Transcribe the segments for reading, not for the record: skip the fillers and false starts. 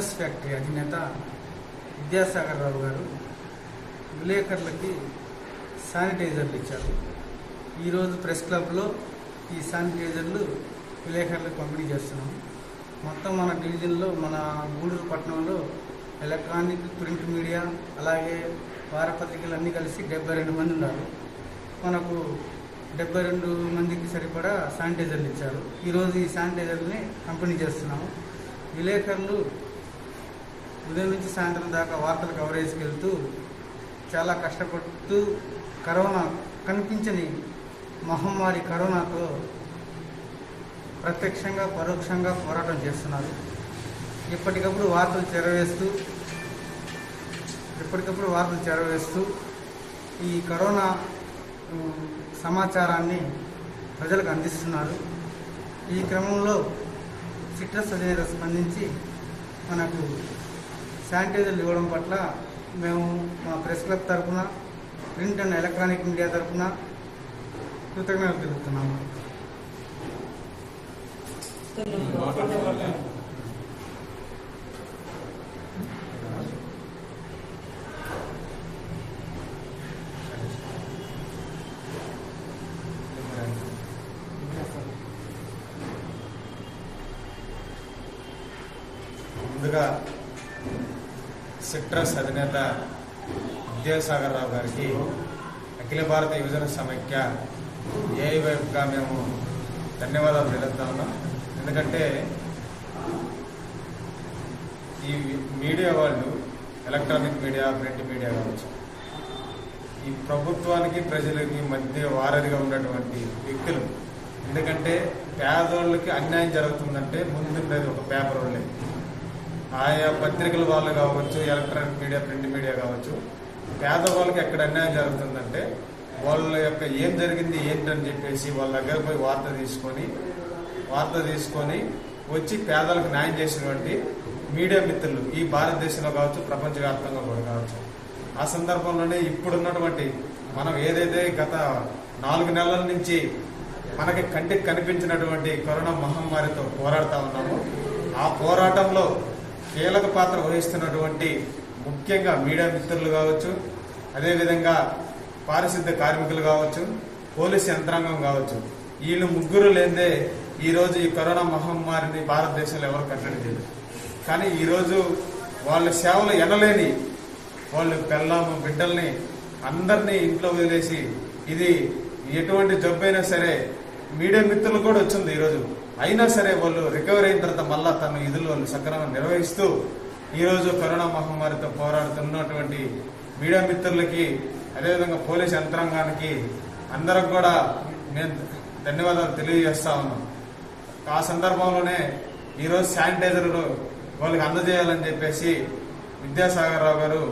Citrus factory అధినేత విద్యాసాగర్ రావు గారు విలేకరులకి శానిటైజర్లు ఇచ్చారు. ఈరోజు ప్రెస్ క్లబ్లో ఈ శానిటైజర్లు విలేకరులకు పంపిణీ చేస్తున్నాము. మొత్తం మన డివిజన్లో, మన గూడూరు పట్టణంలో ఎలక్ట్రానిక్, ప్రింట్ మీడియా, అలాగే వారపత్రికలు అన్నీ కలిసి 72 మంది ఉన్నారు. మనకు 72 మందికి సరిపడా శానిటైజర్లు ఇచ్చారు. ఈరోజు ఈ శానిటైజర్ని పంపిణీ చేస్తున్నాము. విలేకరులు ఉదయం నుంచి సాయంత్రం దాకా వార్తల కవరేజ్కి వెళ్తూ చాలా కష్టపడుతూ కరోనా, కనిపించని మహమ్మారి కరోనాతో ప్రత్యక్షంగా పరోక్షంగా పోరాటం చేస్తున్నారు. ఎప్పటికప్పుడు వార్తలు చేరవేస్తూ ఈ కరోనా సమాచారాన్ని ప్రజలకు అందిస్తున్నారు. ఈ క్రమంలో సిట్రస్ అధినేత స్పందించి మనకు శానిటైజర్లు ఇవ్వడం పట్ల మేము మా ప్రెస్ క్లబ్ తరఫున, ప్రింట్ అండ్ ఎలక్ట్రానిక్ మీడియా తరఫున కృతజ్ఞతలు తెలుపుతున్నాము. ముందుగా సిట్రస్ అధినేత విద్యాసాగర్ రావు గారికి అఖిల భారత యువజన సమైక్య ఏఐవైపుగా మేము ధన్యవాదాలు తెలుపుతా ఉన్నాం. ఎందుకంటే ఈ మీడియా వాళ్ళు, ఎలక్ట్రానిక్ మీడియా, ప్రింట్ మీడియా కావచ్చు, ఈ ప్రభుత్వానికి ప్రజలకి మధ్య వారధిగా ఉన్నటువంటి వ్యక్తులు. ఎందుకంటే పేదోళ్ళకి అన్యాయం జరుగుతుందంటే ముందుండేది ఒక పేపర్ వాళ్ళే. ఆయా పత్రికల వాళ్ళు కావచ్చు, ఎలక్ట్రానిక్ మీడియా, ప్రింట్ మీడియా కావచ్చు, పేదవాళ్ళకి ఎక్కడ అన్యాయం జరుగుతుందంటే వాళ్ళ యొక్క ఏం జరిగింది ఏంటని చెప్పేసి వాళ్ళ దగ్గర పోయి వార్త తీసుకొని వచ్చి పేదలకు న్యాయం చేసినటువంటి మీడియా మిత్రులు ఈ భారతదేశంలో కావచ్చు, ప్రపంచవ్యాప్తంగా కూడా కావచ్చు. ఆ సందర్భంలోనే ఇప్పుడున్నటువంటి మనం ఏదైతే గత 4 నెలల నుంచి మనకి కంటికి కనిపించినటువంటి కరోనా మహమ్మారితో పోరాడుతూ ఉన్నాము. ఆ పోరాటంలో కీలక పాత్ర వహిస్తున్నటువంటి ముఖ్యంగా మీడియా మిత్రులు కావచ్చు, అదేవిధంగా పారిశుద్ధ్య కార్మికులు కావచ్చు, పోలీసు యంత్రాంగం కావచ్చు, వీళ్ళు ముగ్గురు లేదే ఈరోజు ఈ కరోనా మహమ్మారిని భారతదేశంలో ఎవరు కట్టడి చేయలేదు. కానీ ఈరోజు వాళ్ళ సేవలు ఎనలేని వాళ్ళు పిల్లలు, బిడ్డల్ని అందరినీ ఇంట్లో వదిలేసి, ఇది ఎటువంటి జబ్బైనా సరే మీడియా మిత్రులు కూడా వచ్చింది ఈరోజు, అయినా సరే వాళ్ళు రికవరీ అయిన తర్వాత మళ్ళా తన విధులు వాళ్ళు సక్రమంగా నిర్వహిస్తూ ఈరోజు కరోనా మహమ్మారితో పోరాడుతున్నటువంటి మీడియా మిత్రులకి, అదేవిధంగా పోలీస్ యంత్రాంగానికి అందరికి కూడా మేము ధన్యవాదాలు తెలియజేస్తా ఉన్నాం. ఆ సందర్భంలోనే ఈరోజు శానిటైజర్లు వాళ్ళకి అందజేయాలని చెప్పేసి విద్యాసాగర్ రావు గారు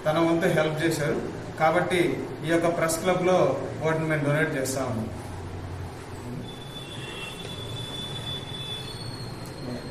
తన వంతు హెల్ప్ చేశారు. కాబట్టి ఈ యొక్క ప్రెస్ క్లబ్లో వాటిని మేము డొనేట్ చేస్తా ఉన్నాం.